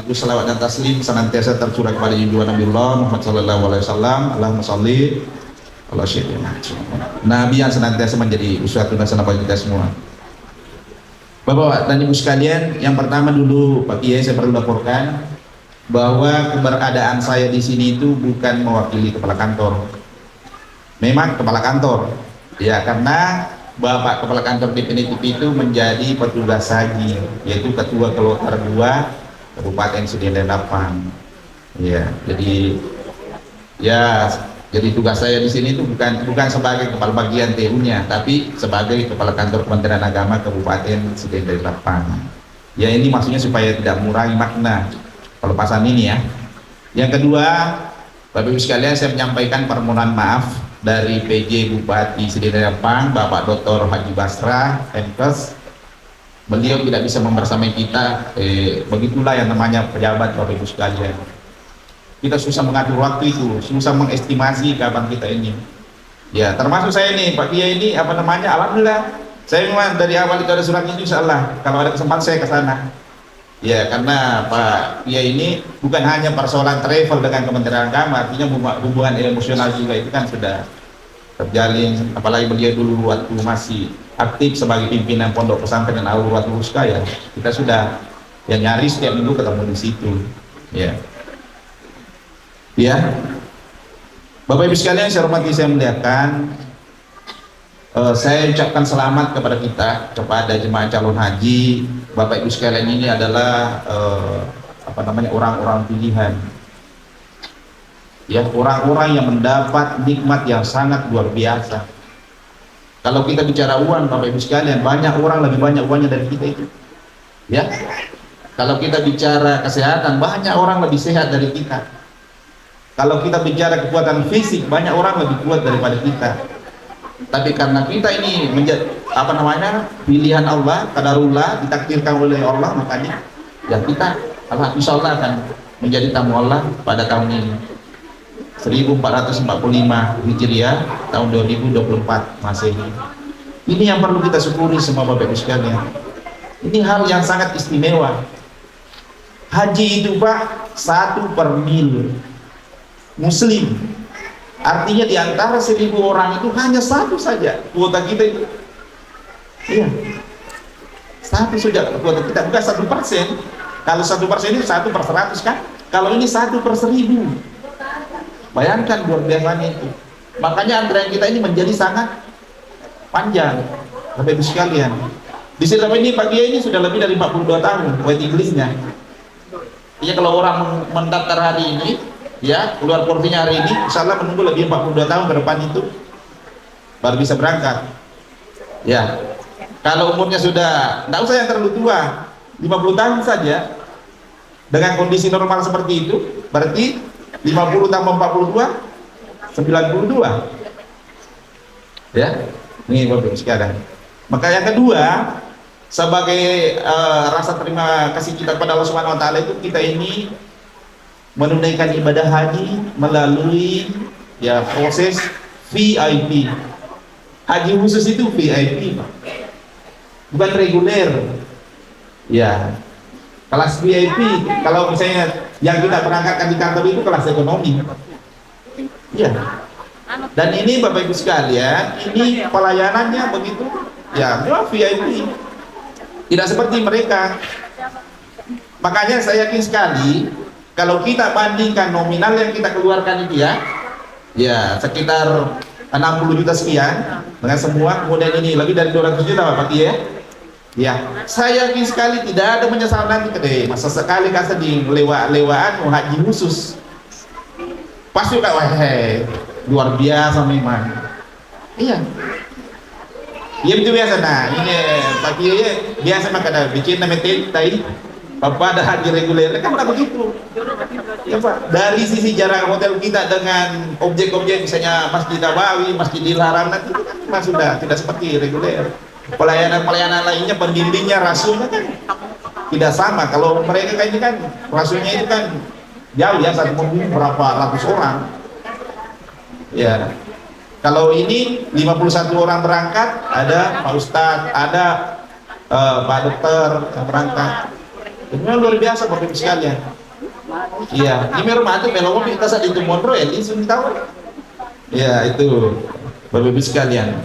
sekaligus salawat dan taslim senantiasa tercurah kepada junjungan Nabiullah Muhammad sallallahu alaihi wasallam. Allahumma sholli ala sayyidina Nabi yang senantiasa menjadi uswatun hasanah bagi kita semua. Bapak dan Ibu sekalian, yang pertama dulu Pak Kiai saya perlu laporkan bahwa keberadaan saya di sini itu bukan mewakili kepala kantor. Memang kepala kantor, ya, karena Bapak Kepala Kantor Definitif itu menjadi petugas haji, yaitu Ketua Kloter 2 Kabupaten Sudirman. Ya, jadi tugas saya di sini itu bukan sebagai kepala bagian TU-nya, tapi sebagai Kepala Kantor Kementerian Agama Kabupaten Sudirman. Ya, ini maksudnya supaya tidak mengurangi makna pelepasan ini ya. Yang kedua, Bapak Ibu sekalian, saya menyampaikan permohonan maaf dari PJ Bupati Sudirman, Bapak Dr. Haji Basra MKes. Beliau tidak bisa membersamai kita, begitulah yang namanya pejabat Bapak Ibu sekalian. Kita susah mengatur waktu itu, susah mengestimasi kapan kita ini. Ya, termasuk saya nih, Pak Kiai ini alhamdulillah. Saya memang dari awal itu ada suratnya, insyaallah kalau ada kesempatan saya ke sana. Ya, karena Pak Kiai ini bukan hanya persoalan travel dengan Kementerian Agama, artinya hubungan emosional juga itu kan sudah terjalin. Apalagi beliau dulu waktu masih aktif sebagai pimpinan Pondok Pesantren Al-Urwatul Wuthqa, ya, kita sudah ya nyaris setiap minggu ketemu di situ. Ya, Bapak Ibu sekalian, saya hormati, saya muliakan. Saya ucapkan selamat kepada jemaah calon haji. Bapak Ibu sekalian, ini adalah orang-orang pilihan. Ya, orang-orang yang mendapat nikmat yang sangat luar biasa. Kalau kita bicara uang, Bapak Ibu sekalian, banyak orang lebih banyak uangnya dari kita itu. Ya. Kalau kita bicara kesehatan, banyak orang lebih sehat dari kita. Kalau kita bicara kekuatan fisik, banyak orang lebih kuat daripada kita. Tapi karena kita ini menjadi pilihan Allah, qadarullah, ditakdirkan oleh Allah, makanya ya kita insyaallah akan menjadi tamu Allah pada tahun ini 1445 Hijriah, tahun 2024 Masehi. Ini yang perlu kita syukuri semua Bapak Ibu sekalian. Ini hal yang sangat istimewa. Haji itu Pak 1/1000 Muslim. Artinya di antara 1000 orang itu hanya satu saja kuota kita itu. Iya. Satu saja kuota kita, bukan 1%. Kalau 1% itu 1/100 kan? Kalau ini 1/1000. Bayangkan luar biasanya itu. Makanya antrean kita ini menjadi sangat panjang, Bapak Ibu sekalian. Di sini ini Pak Kiai ini sudah lebih dari 42 tahun wait Inggrisnya. Iya, kalau orang mendaftar hari ini, ya, keluar porsinya hari ini, insyaallah menunggu lebih 42 tahun ke depan itu baru bisa berangkat. Ya, kalau umurnya sudah, tidak usah yang terlalu tua, 50 tahun saja, dengan kondisi normal seperti itu, berarti 50 tambah 42, 92. Ya, ini Bapak Ibu sekalian. Maka yang kedua, sebagai rasa terima kasih kita kepada Allah Subhanahu Wa Taala itu, kita ini menunaikan ibadah haji melalui ya proses VIP. Haji khusus itu VIP, bukan reguler. Ya, kelas VIP. Kalau misalnya yang kita berangkatkan di kantor itu kelas ekonomi. Ya. Dan ini Bapak Ibu sekalian, ini pelayanannya begitu, ya, VIP. Tidak seperti mereka. Makanya saya yakin sekali, kalau kita bandingkan nominal yang kita keluarkan itu ya sekitar 60 juta sekian dengan semua, kemudian ini lebih dari 200 juta Pak Kiai. Ya, saya yakin sekali tidak ada menyesal nanti masa sekali kasih di lewaan haji khusus. Pasti luar biasa memang. Iya. Iya, itu biasa. Nah, ini Pak Kiai biasa makan bikin namanya tadi. Bapak ada haji reguler, kan tidak begitu. Ya Pak, dari sisi jarak hotel kita dengan objek-objek misalnya Masjid Nabawi, Masjidil Haram, nanti itu kan memang sudah tidak seperti reguler. Pelayanan lainnya, pembimbingnya, rasulnya kan tidak sama. Kalau mereka kan ini kan rasulnya itu kan jauh ya, satu mobil berapa ratus orang. Ya, kalau ini 51 orang berangkat, ada Pak Ustadz, ada Pak Dokter yang berangkat. Itu memang luar biasa Bapak Ibu sekalian. Iya, ini rumah itu melo kita saat itu mondro ya, ini sudah tahu. Ya itu Bapak Ibu sekalian.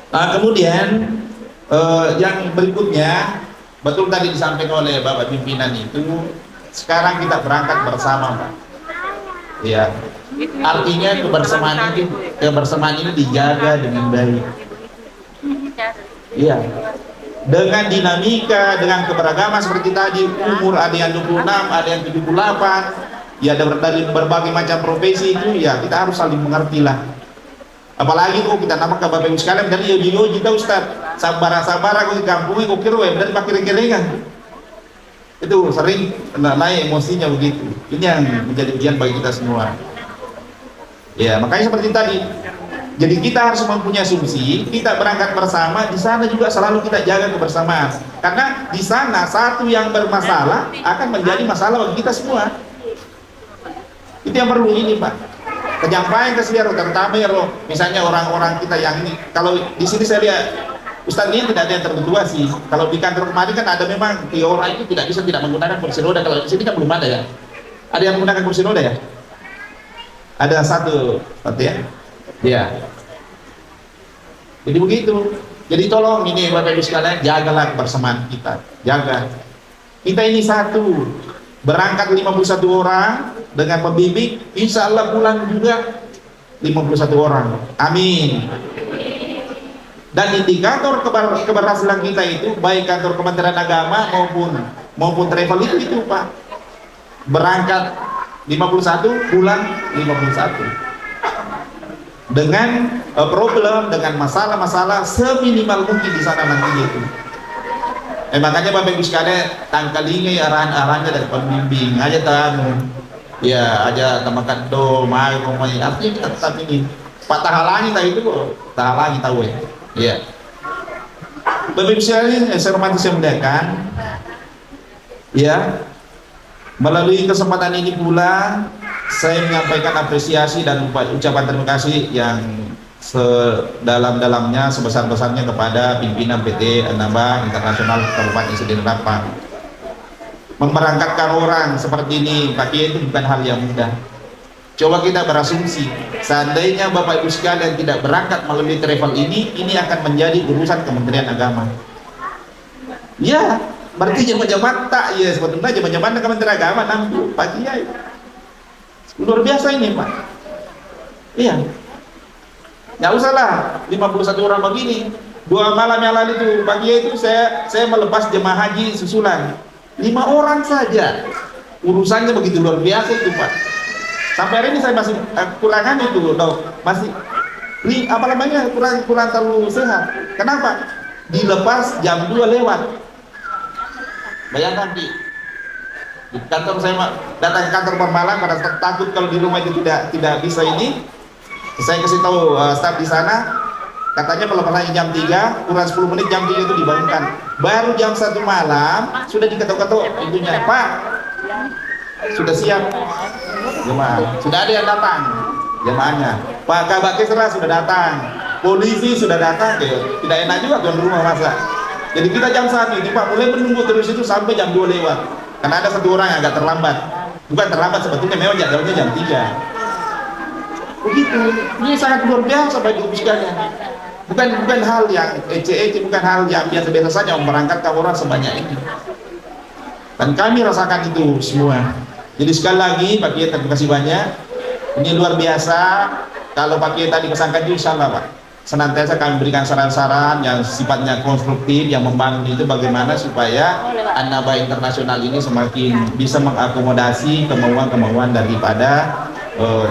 Nah kemudian yang berikutnya, betul tadi disampaikan oleh Bapak pimpinan itu, sekarang kita berangkat bersama Pak. Ya, artinya kebersamaan ini dijaga dengan baik. Iya, dengan dinamika, dengan keberagaman seperti tadi, umur ada yang 26, ada yang 78, ya dari berbagai macam profesi itu, ya kita harus saling mengerti lah. Apalagi kok kita nama ke Bapak Ibu sekalian dari yoji kita Ustaz, sabar aku di kampung kok kira dan pakai kerengan. Itu sering naik emosinya begitu. Ini yang menjadi ujian bagi kita semua. Ya, makanya seperti tadi. Jadi kita harus mempunyai asumsi, kita berangkat bersama, di sana juga selalu kita jaga kebersamaan. Karena di sana satu yang bermasalah akan menjadi masalah bagi kita semua. Itu yang perlu ini Pak. Penyampaian ke siaro, terutama ya loh, misalnya orang-orang kita yang ini. Kalau di sini saya lihat Ustaz ini tidak ada yang tertua sih. Kalau di kantor kemarin kan ada memang 3 orang itu tidak bisa tidak menggunakan kursi roda. Kalau di sini kan belum ada ya. Ada yang menggunakan kursi roda ya? Ada satu ya. Ya. Jadi begitu. Jadi tolong ini Bapak Ibu sekalian, jagalah kebersamaan kita. Jaga. Kita ini satu. Berangkat 51 orang dengan pembimbing, insya Allah pulang juga 51 orang. Amin. Dan indikator keberhasilan kita itu baik kantor Kementerian Agama maupun travel itu Pak. Berangkat 51, pulang 51. Dengan problem, dengan masalah-masalah seminimal mungkin di sana nantinya itu. Makanya Bapak Ibu sekalian tangkalingi arahan-arahannya dari pembimbing aja tamu. Ya, aja tamakan do, mai artinya kita tetap ini. Pak tahalangi tahu itu kok. Tahalangi tahu ya. Iya. Bapak Ibu sekalian, saya hormati saya muliakan. Ya. Melalui kesempatan ini pula saya menyampaikan apresiasi dan ucapan terima kasih yang sedalam-dalamnya, sebesar-besarnya kepada pimpinan PT Anambas Internasional Kabupaten Sedin Rapang. Memberangkatkan orang seperti ini Pak Kiai itu bukan hal yang mudah. Coba kita berasumsi, seandainya Bapak Ibu sekalian tidak berangkat melalui travel ini akan menjadi urusan Kementerian Agama. Ya, berarti jemaat tak ya sebetulnya jemaat Kementerian Agama nampu Pak Kiai. Luar biasa ini Pak. Iya. Nggak usah lah 51 orang begini. 2 malam yang lalu itu pagi itu saya melepas jemaah haji susulan 5 orang saja. Urusannya begitu luar biasa itu Pak. Sampai hari ini saya masih kurangan itu dok. Masih apa namanya kurang terlalu sehat. Kenapa? Dilepas jam 2 lewat. Bayangkan di kantor saya datang ke kantor bermalam pada takut kalau di rumah itu tidak bisa ini. Saya kasih tahu staf di sana, katanya kalau pernah jam 3 kurang 10 menit jam 3 itu dibangunkan. Baru jam 1 malam sudah diketok-ketok pintunya, Pak sudah siap jemaah, sudah ada yang datang jemaahnya, Pak Kabak Kesra sudah datang, polisi sudah datang. Tidak enak juga tuan rumah masa. Jadi kita jam 1 itu Pak mulai menunggu terus itu sampai jam 2 lewat, karena ada 1 orang yang agak terlambat. Bukan terlambat sebetulnya, memang jadwalnya jam 3. Begitu, ini sangat luar biasa bagi Ibu sekalian. Bukan hal yang ece-ece, bukan hal yang biasa-biasa saja memberangkatkan orang sebanyak ini. Dan kami rasakan itu semua. Jadi sekali lagi Pak Kiai terima kasih banyak. Ini luar biasa. Kalau Pak Kiai tadi pesankan itu insya Allah Pak, senantiasa kami berikan saran-saran yang sifatnya konstruktif, yang membangun itu bagaimana supaya Anambas Internasional ini semakin bisa mengakomodasi kemauan-kemauan daripada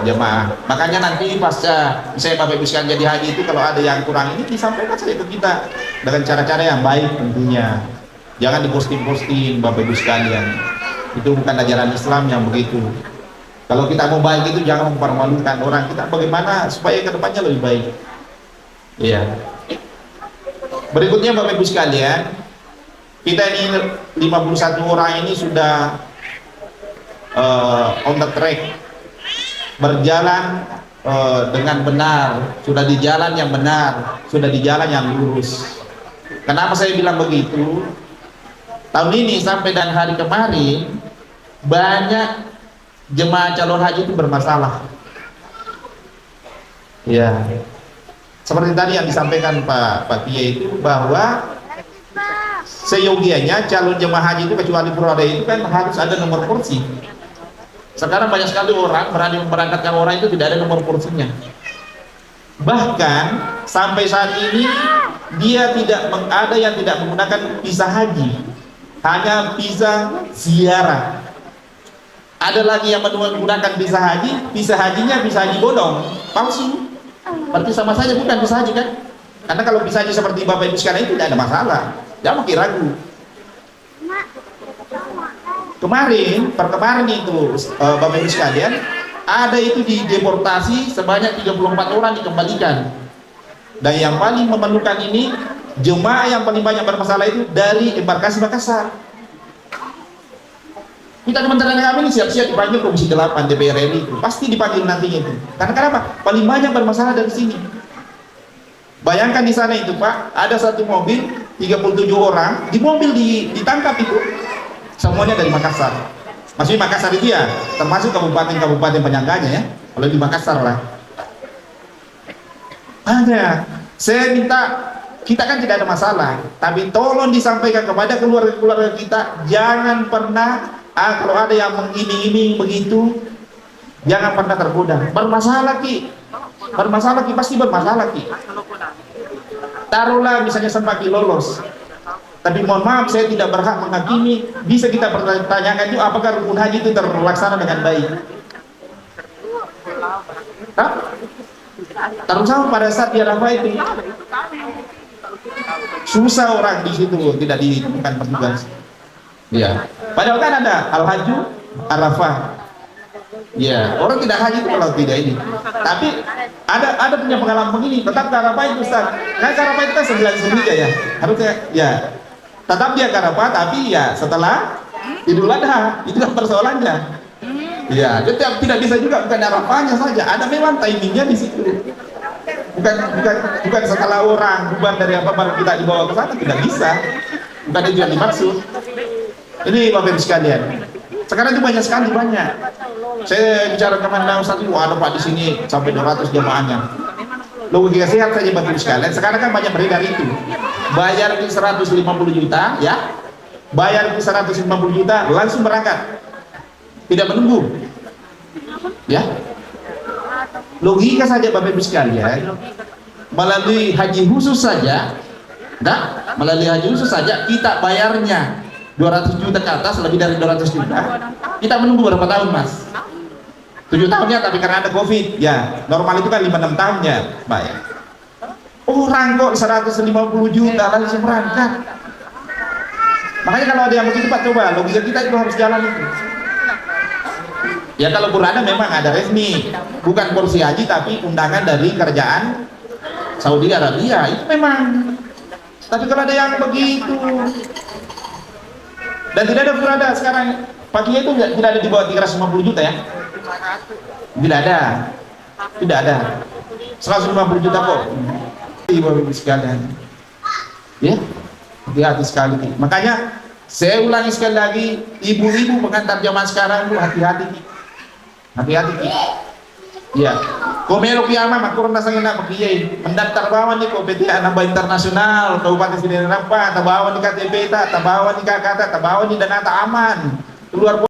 jemaah. Makanya nanti pasca misalnya Bapak Ibu sekalian jadi haji itu kalau ada yang kurang ini disampaikan saja ke kita dengan cara-cara yang baik tentunya. Jangan diposting-posting Bapak Ibu sekalian. Itu bukan ajaran Islam yang begitu. Kalau kita mau baik itu jangan mempermalukan orang kita, bagaimana supaya kedepannya lebih baik. Iya. Berikutnya Bapak Ibu sekalian, kita ini 51 orang ini sudah on the track, berjalan dengan benar, sudah di jalan yang benar, sudah di jalan yang lurus. Kenapa saya bilang begitu? Tahun ini sampai dan hari kemarin banyak jemaah calon haji itu bermasalah. Ya, seperti tadi yang disampaikan Pak Kiai itu, bahwa seyogianya calon jemaah haji itu kecuali Purwada itu kan harus ada nomor kursi. Sekarang banyak sekali orang memberangkatkan orang itu tidak ada nomor kursinya. Bahkan sampai saat ini dia ada yang tidak menggunakan visa haji, hanya visa ziarah. Ada lagi yang menggunakan visa haji, visa hajinya visa haji bodong, palsu. Berarti sama saja bukan visa haji kan? Karena kalau visa haji seperti Bapak Ibu sekarang itu tidak ada masalah. Jangan makin ragu. Kemarin itu Bapak Ibu sekalian, ada itu dideportasi sebanyak 34 orang dikembalikan. Dan yang paling memerlukan ini, jemaah yang paling banyak bermasalah itu dari embarkasi Makassar. Kita teman-teman kami ini siap-siap dipanggil Komisi 8 DPR RI itu, pasti dipanggil nantinya itu. Karena kenapa? Paling banyak bermasalah dari sini. Bayangkan di sana itu Pak, ada satu mobil 37 orang, di mobil ditangkap itu semuanya dari Makassar. Maksudnya Makassar itu ya termasuk kabupaten-kabupaten penyangganya ya. Kalau di Makassar lah. Ada. Saya minta, kita kan tidak ada masalah, tapi tolong disampaikan kepada keluarga-keluarga kita, jangan pernah kalau ada yang mengiming-iming begitu, jangan pernah tergoda. Bermasalah Ki, pasti bermasalah Ki. Taruhlah misalnya sampai lolos, tapi mohon maaf saya tidak berhak menghakimi. Bisa kita pertanyakan itu apakah rukun haji itu terlaksana dengan baik. Terutama pada saat di Arafah itu susah orang di situ tidak ditemukan petugas. Ya, padahal kan ada al-haju Arafah. Ya, orang tidak haji itu kalau tidak ini. Tapi ada punya pengalaman begini, tetap ke Arafah itu Ustaz. Kan Arafah itu kan 9 Zulhijjah ya. Harusnya ya tetap dia ke Arafah, tapi ya setelah Idul Adha, itu kan persoalannya. Ya, tidak bisa juga bukan Arafahnya saja. Ada memang timingnya di situ. Bukan setelah orang bubar dari apa baru kita dibawa ke sana, tidak bisa. Bukan itu yang dimaksud. Ini Bapak Ibu sekalian. Sekarang itu banyak sekali Saya bicara kemana Ustaz, ada Pak di sini sampai 200 jemaahnya. Logika sehat saja Bapak Ibu sekalian. Sekarang kan banyak beredar itu. Bayar 150 juta ya. Bayar 150 juta langsung berangkat. Tidak menunggu. Ya. Logika saja Bapak Ibu sekalian. Melalui haji khusus saja, melalui haji khusus saja kita bayarnya 200 juta ke atas, lebih dari 200 juta. Kita menunggu berapa tahun Mas? 7 tahunnya, tapi karena ada Covid ya normal itu kan 5-6 tahunnya Mbak ya. Orang kok 150 juta langsung berangkat. Makanya kalau ada yang begitu Pak, coba logika kita itu harus jalan itu. Ya kalau Purwada memang ada resmi, bukan kursi haji tapi undangan dari kerajaan Saudi Arabia, itu memang. Tapi kalau ada yang begitu, dan tidak ada Purwada sekarang, paginya itu tidak ada di bawah 350 juta ya? Tidak ada 150 juta kok. Ibu-ibu sekalian ya, hati-hati sekali. Makanya saya ulangi sekali lagi, ibu-ibu pengantar jamaah sekarang bu, hati-hati ya. Komelo kiamah makurang nasangin na makiyay mendaftar bawa nih ko PTA nambah internasional Kabupaten Sini Nampa tabawan di KTP tabawan di KKT tabawan di Danata aman keluar